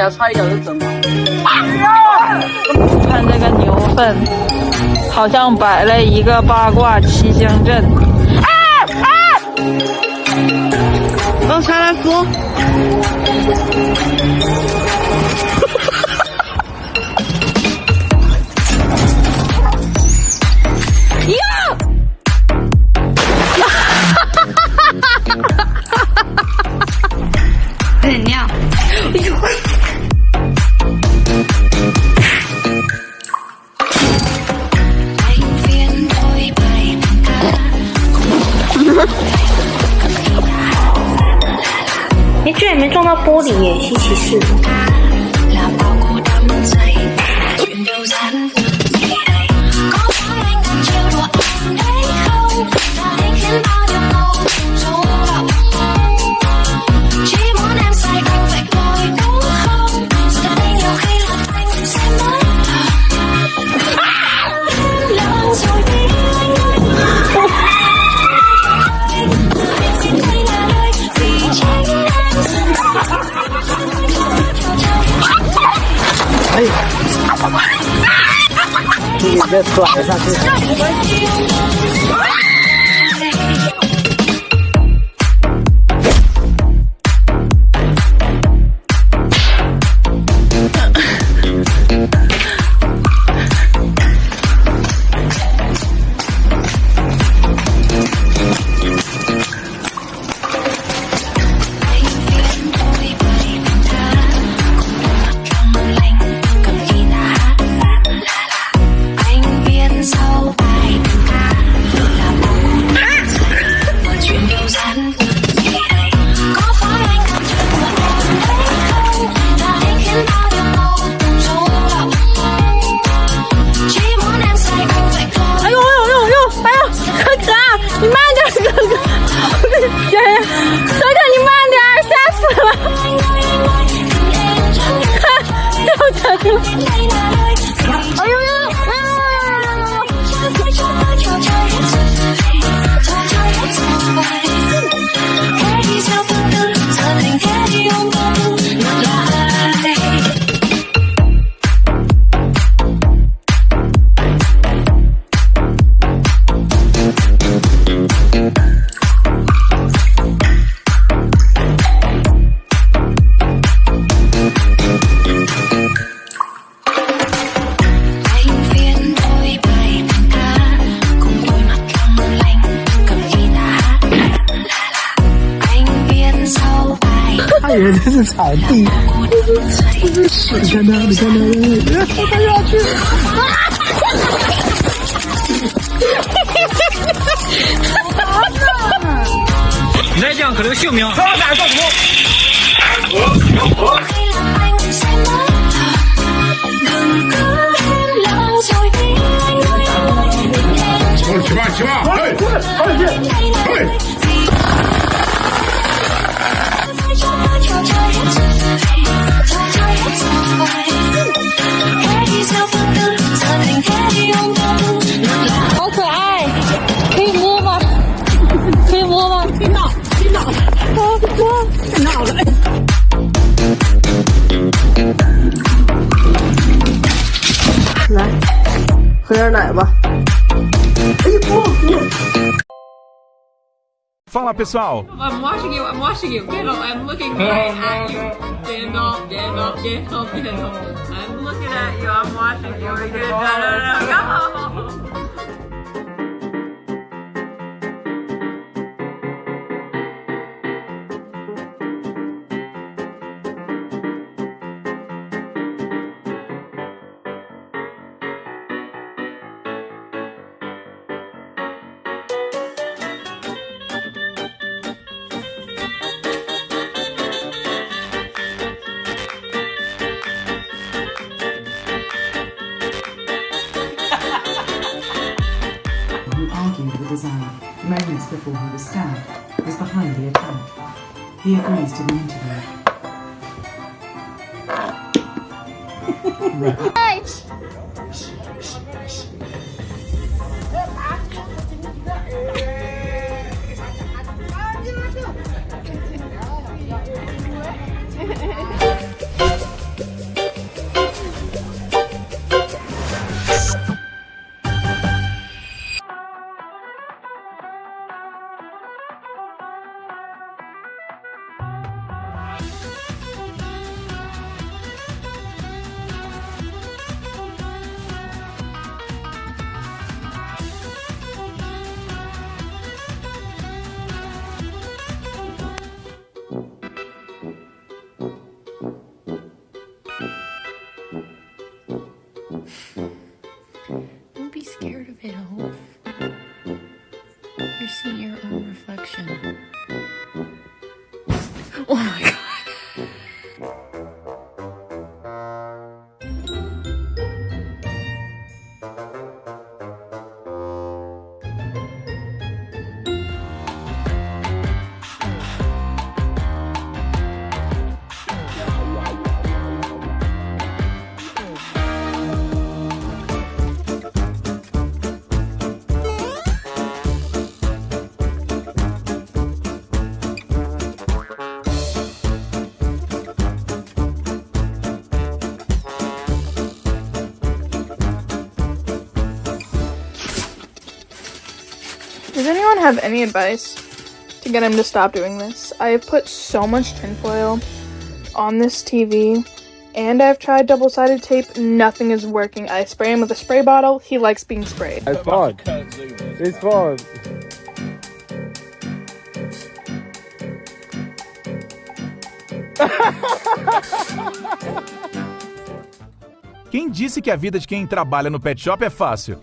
要擦一脚就整了。看这个牛粪，好像摆了一个八卦七星阵。让下来扶。有点尿。居然没撞到玻璃耶，稀奇事。你再甩上去。他以为这是草地，这是水，你看他，你看他，他要去。你再这样可能性命。起吧，嘿，嘿。好可爱，可以摸吗？可以摸吗？别闹，摸，太闹了。来，喝点奶吧。哎呀，不。Fala pessoal! I'm watching you, get up, I'm looking right at you. Get up. I'm looking at you, I'm watching you. Go! design moments before he was stabbed, was behind the attack. He agrees to the interview. Right. Does anyone have any advice to get him to stop doing this? I have put so much tinfoil on this TV, and I've tried double-sided tape. Nothing is working. I spray him with a spray bottle. He likes being sprayed. It's fun. It's fun. Quem disse que a vida de quem trabalha no pet shop é fácil?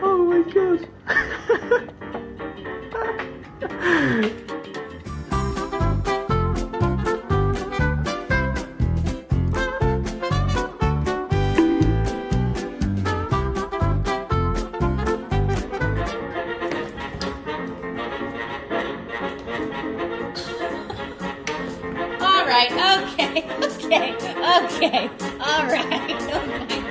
Oh my god. All right, okay, all right. Oh my god.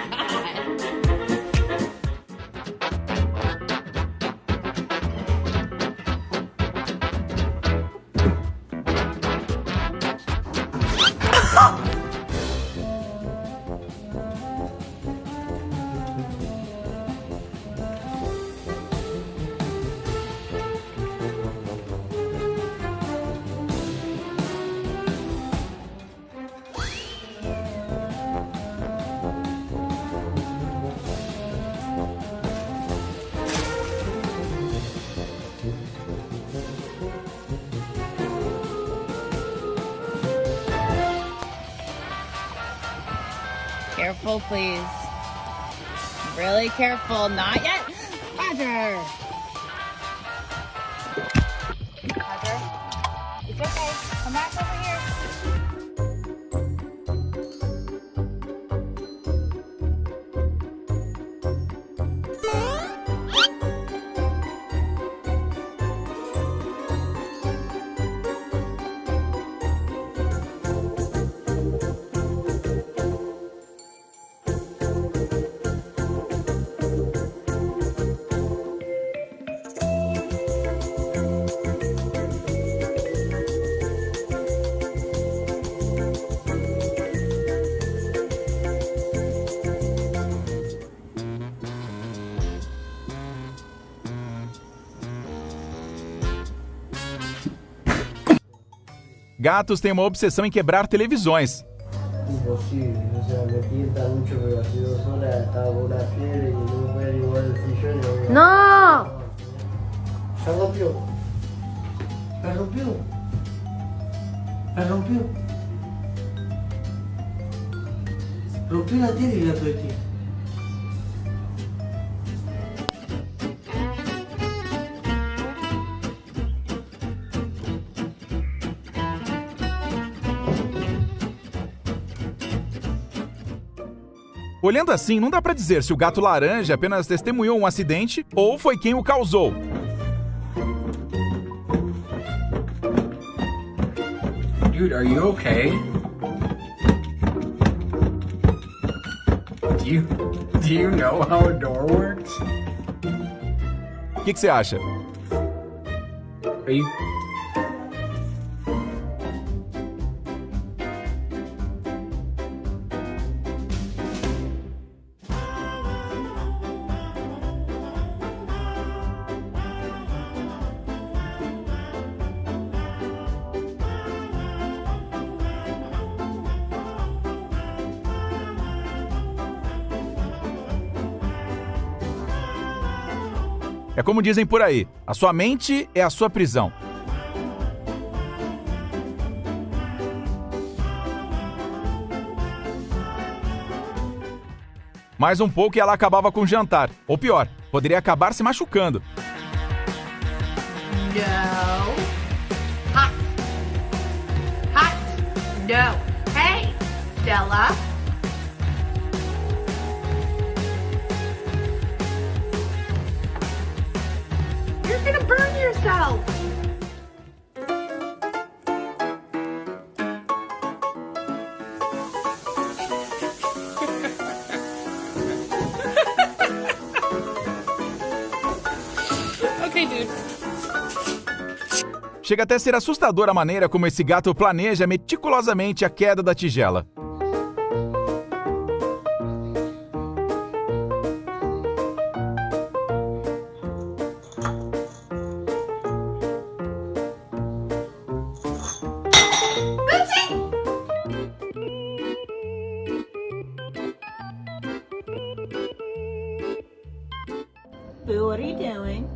Careful, please. Really careful. Not yet. Roger. Roger. It's okay. Come back over here. Gatos têm uma obsessão em quebrar televisões. No! Se rompió. Se rompió. Se rompió. Rompió la tele y la tortilla. Olhando assim, não dá pra dizer se o gato laranja apenas testemunhou um acidente ou foi quem o causou. Dude, are you okay? Do you know how a door works? O que você acha? Are you... É como dizem por aí, a sua mente é a sua prisão. Mais um pouco e ela acabava com o jantar. Ou pior, Poderia acabar se machucando. No. Hot. Hot. No. Hey, Stella. You're gonna burn yourself. Okay, dude. Chega até a ser assustadora a maneira como esse gato planeja meticulosamente a queda da tigela. Boo, what are you doing?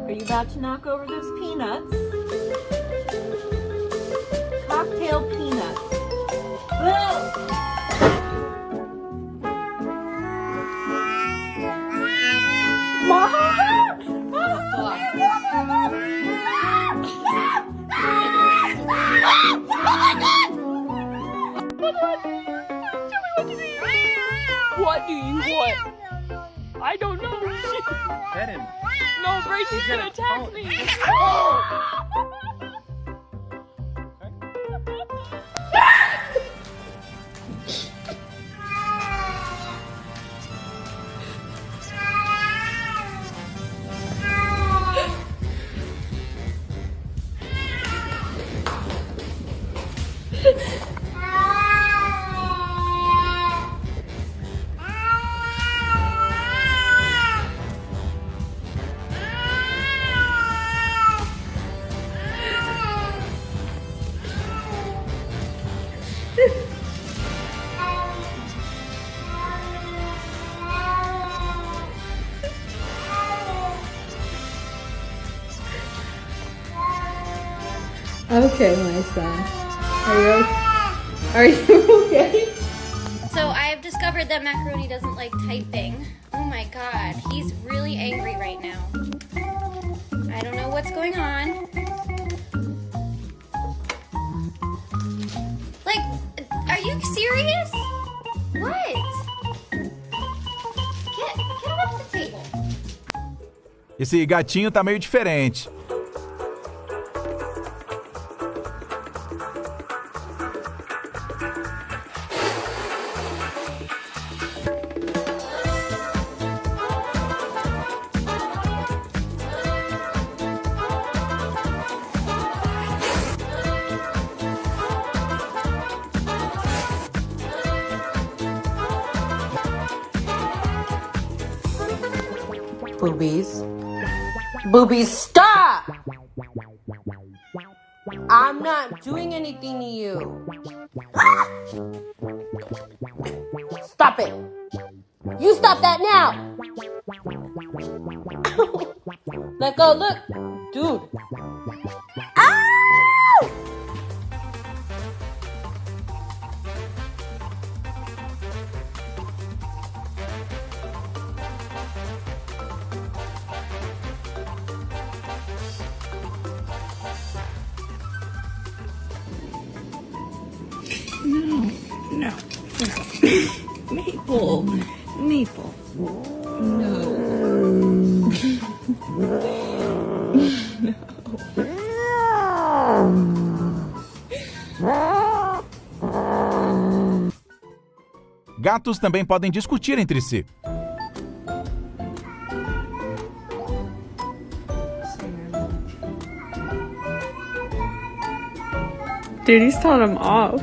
Are you about to knock over those peanuts? Cocktail peanuts. Boo! What do you want? I don't know. Pet him. No, Brayden's gonna attack me. Okay, my son. Are you okay? So I have discovered that Macaroni doesn't like typing. Oh my god, he's really angry right now. I don't know what's going on. Like, are you serious? What? Get him off the table. Esse gatinho tá meio diferente. Boobies. Boobies, stop! I'm not doing anything to you. Stop it. You stop that now. Let go, look. Dude. Ow! No. Maple. Maple. No. Gatos também podem discutir entre si. Dude, he's telling him off.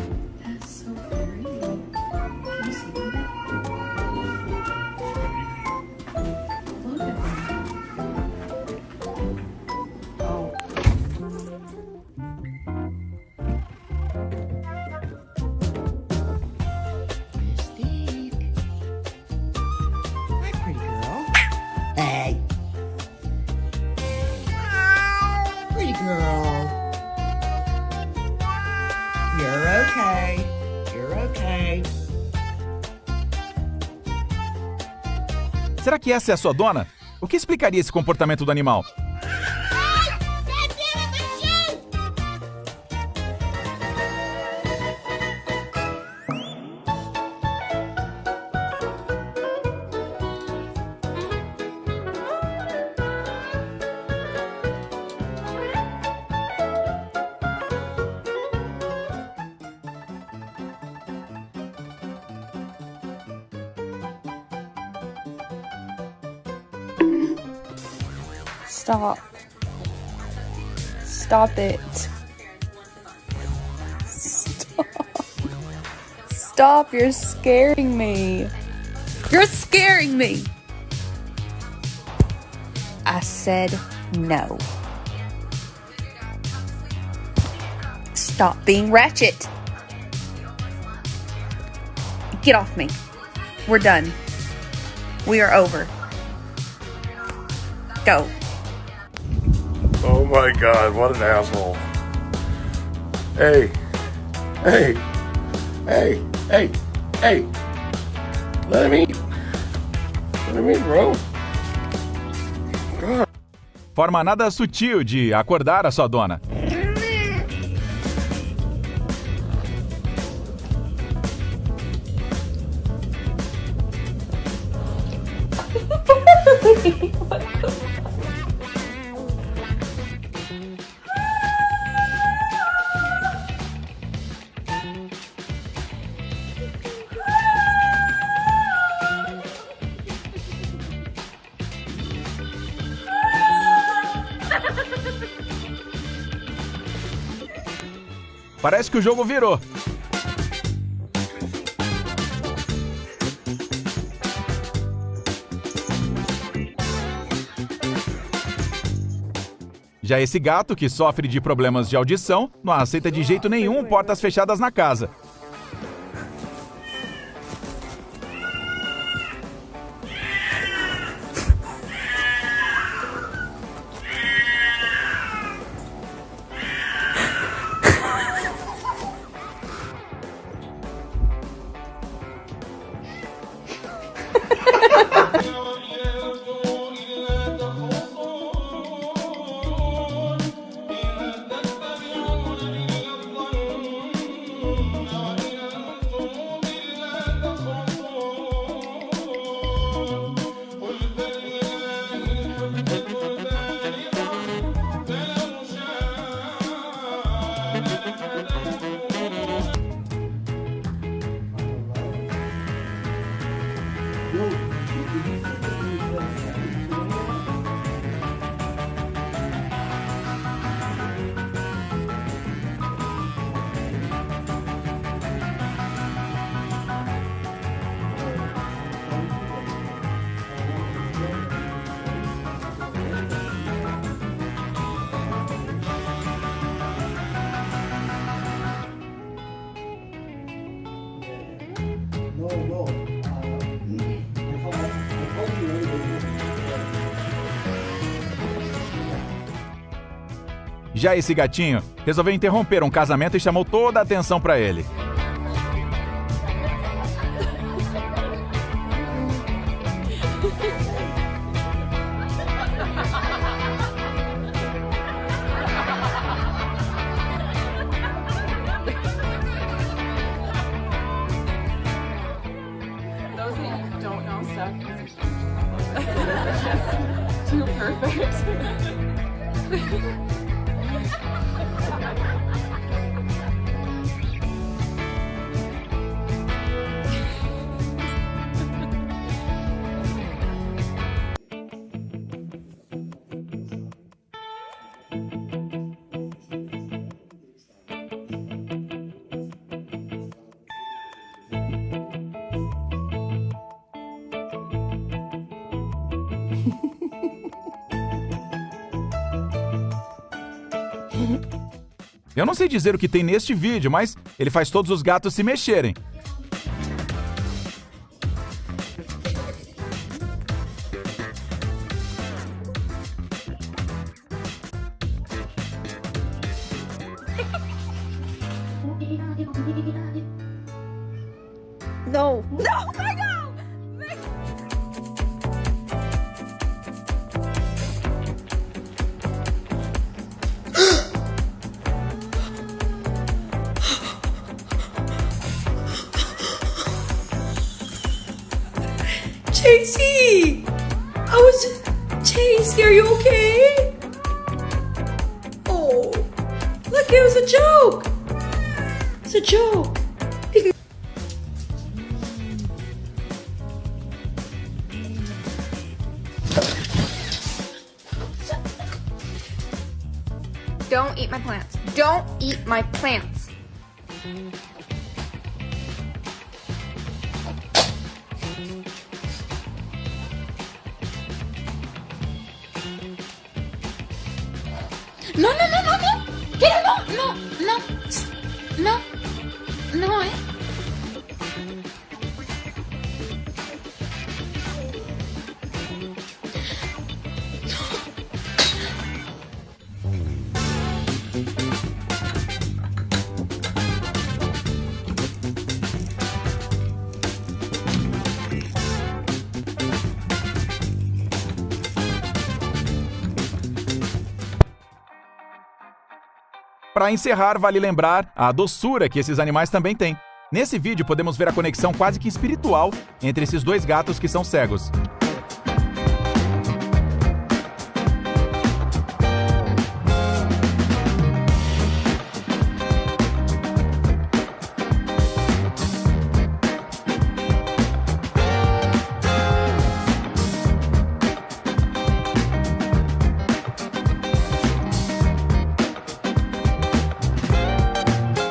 Hey. Pretty girl. You're okay. Será que essa é a sua dona? O que explicaria esse comportamento do animal? Stop. Stop it. Stop. Stop, you're scaring me. You're scaring me. I said no. Stop being ratchet. Get off me. We're done. We are over. Go. Oh my god, what an asshole. Hey. Hey. Hey. Hey. Hey. Let him eat. Let him eat, bro. God. Forma nada sutil de acordar a sua dona. Parece que o jogo virou. Já esse gato, que sofre de problemas de audição, não aceita de jeito nenhum portas fechadas na casa. Já esse gatinho resolveu interromper um casamento e chamou toda a atenção para ele. Those that you don't know stuff is just too perfect. Eu não sei dizer o que tem neste vídeo, mas ele faz todos os gatos se mexerem. No. No, my God! Chasey! Chasey, are you okay? Oh, look, it was a joke. It's a joke. Don't eat my plants. Don't eat my plants. No, no, no, no, no. Quiero, no, no, no. No. No, Para encerrar, vale lembrar a doçura que esses animais também têm. Nesse vídeo podemos ver a conexão quase que espiritual entre esses dois gatos que são cegos.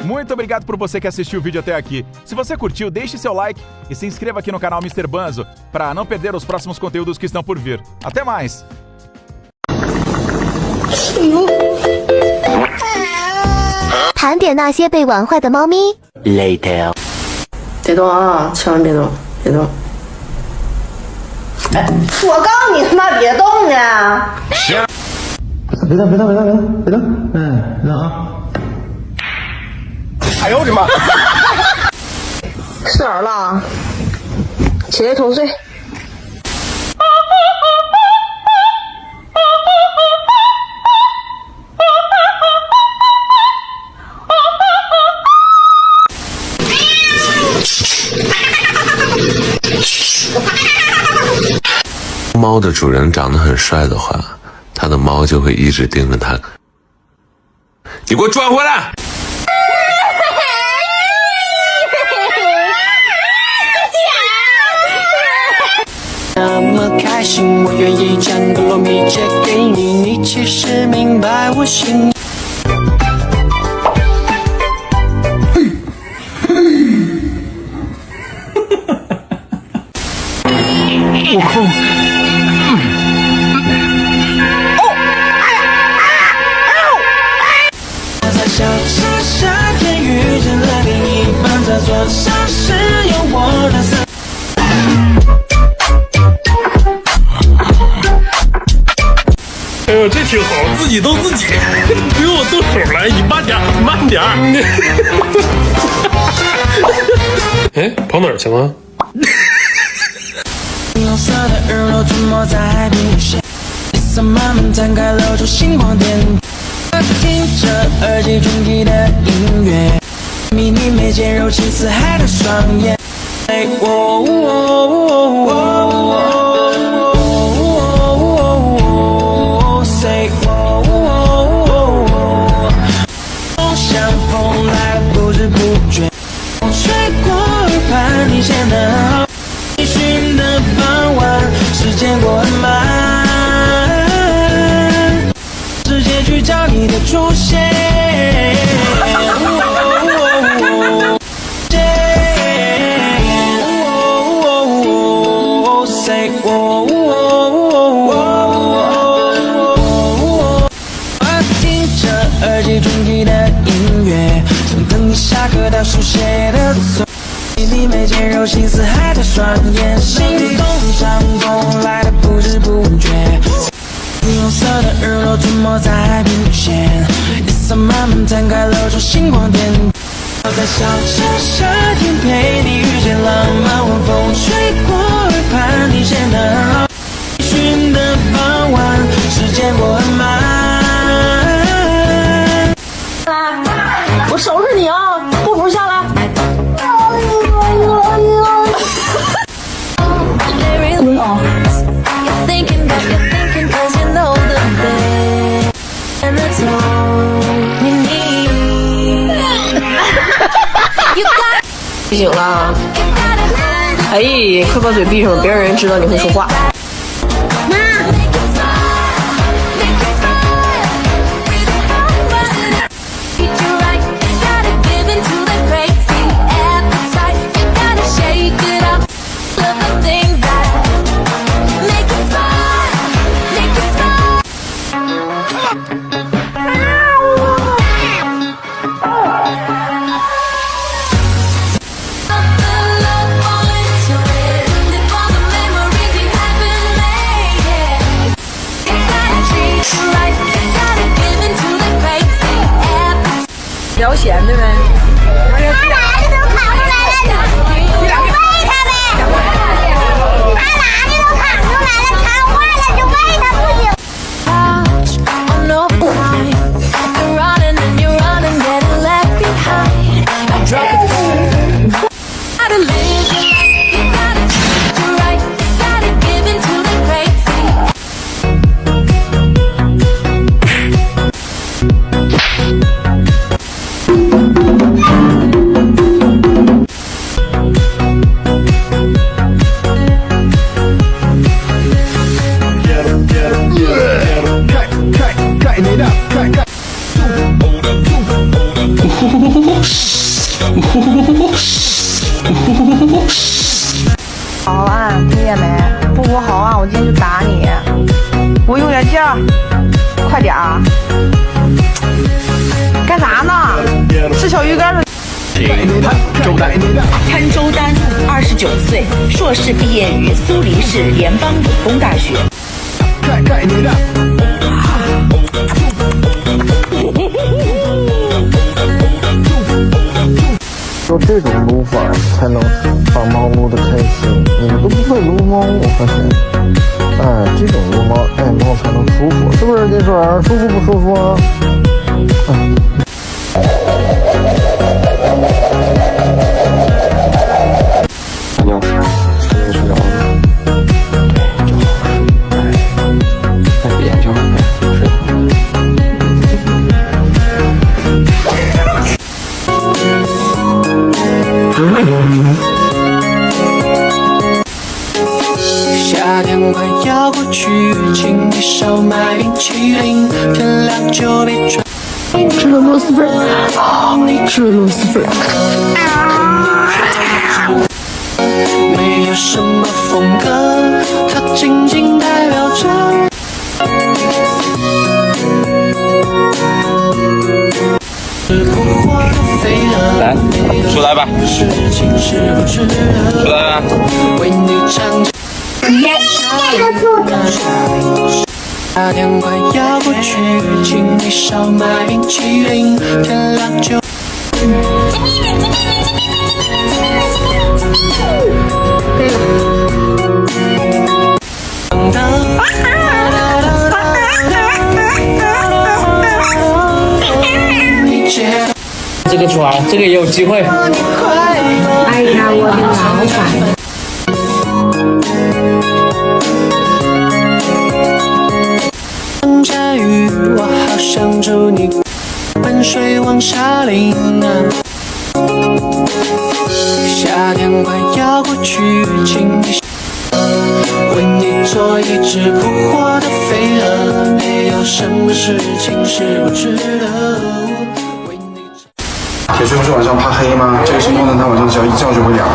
Muito obrigado por você que assistiu o vídeo até aqui. Se você curtiu, deixe seu like e se inscreva aqui no canal Mr. Banzo para não perder os próximos conteúdos que estão por vir. Até mais! 盘点那些被玩坏的猫咪。Later。别动啊！千万别动，别动！哎，我告诉你他妈别动呢！别动，别动，别动，别动，别动！别动啊！ 哎呦我的妈！是哪儿了？起来同睡。猫的主人长得很帅的话，它的猫就会一直盯着它。你给我转回来！ 那么开心，我愿意将个糯米借给你，你其实明白我心。我空。在小城夏天遇见了另一半，这座城市有我的色。 哎呦，这挺好，自己逗自己，不用我动手来，你慢点，慢点。哎，跑哪儿去了？红色的日落吞没在海平线，夜色慢慢摊开，露出星光点。听着耳机中听的音乐，迷你眉间柔情似海的双眼。哎，像风来了不知不觉，风吹过耳畔，你显得好。追寻的傍晚，时间过很慢，世界去找你的出现。耳机中听的音乐，从等你下课到书写的作业，你眉间柔情似海的双眼，心动像风来的不知不觉。红色的日落吞没在海平线，夜色慢慢摊开，露出星光点。我在小城夏天陪你遇见浪漫晚风吹过耳畔，你显得很好。寻的傍晚，时间过很慢。 我收拾你啊！不服下来。你不行了。哎，快把嘴闭上，别让人知道你会说话。聊闲的呗。他哪里都扛出来了，就喂他呗。他哪里都扛出来了，扛坏了就喂他不行。好啊，听见没？不服好啊，我今天就打你！我用点劲儿，快点儿！干啥呢？吃小鱼干的。潘周丹，29岁，硕士毕业于苏黎世联邦理工大学。说这种撸法才能把猫撸得开心，你们都不会撸猫，我发现。哎，这种撸猫爱猫才能舒服，是不是金水？舒服不舒服啊？妞，你睡着了吗？对，就好了。哎，闭眼睛了，睡吧。夏天快要过去，请你少买冰淇淋，天亮就别穿。吃了螺蛳粉，吃了螺蛳粉。没有什么风格，它仅仅代表着。来，出来吧，出来吧。夏天快要过去，请你少买冰淇淋，天亮就。这个抓，这个也有机会。哎呀，我的老板。下雨，我好想祝你奔水往下淋啊。夏天快要过去，请你为你做一只扑火的飞蛾，没有什么事情是不值得。铁锤不是晚上怕黑吗？这个情况呢，他晚上只要一觉就会凉。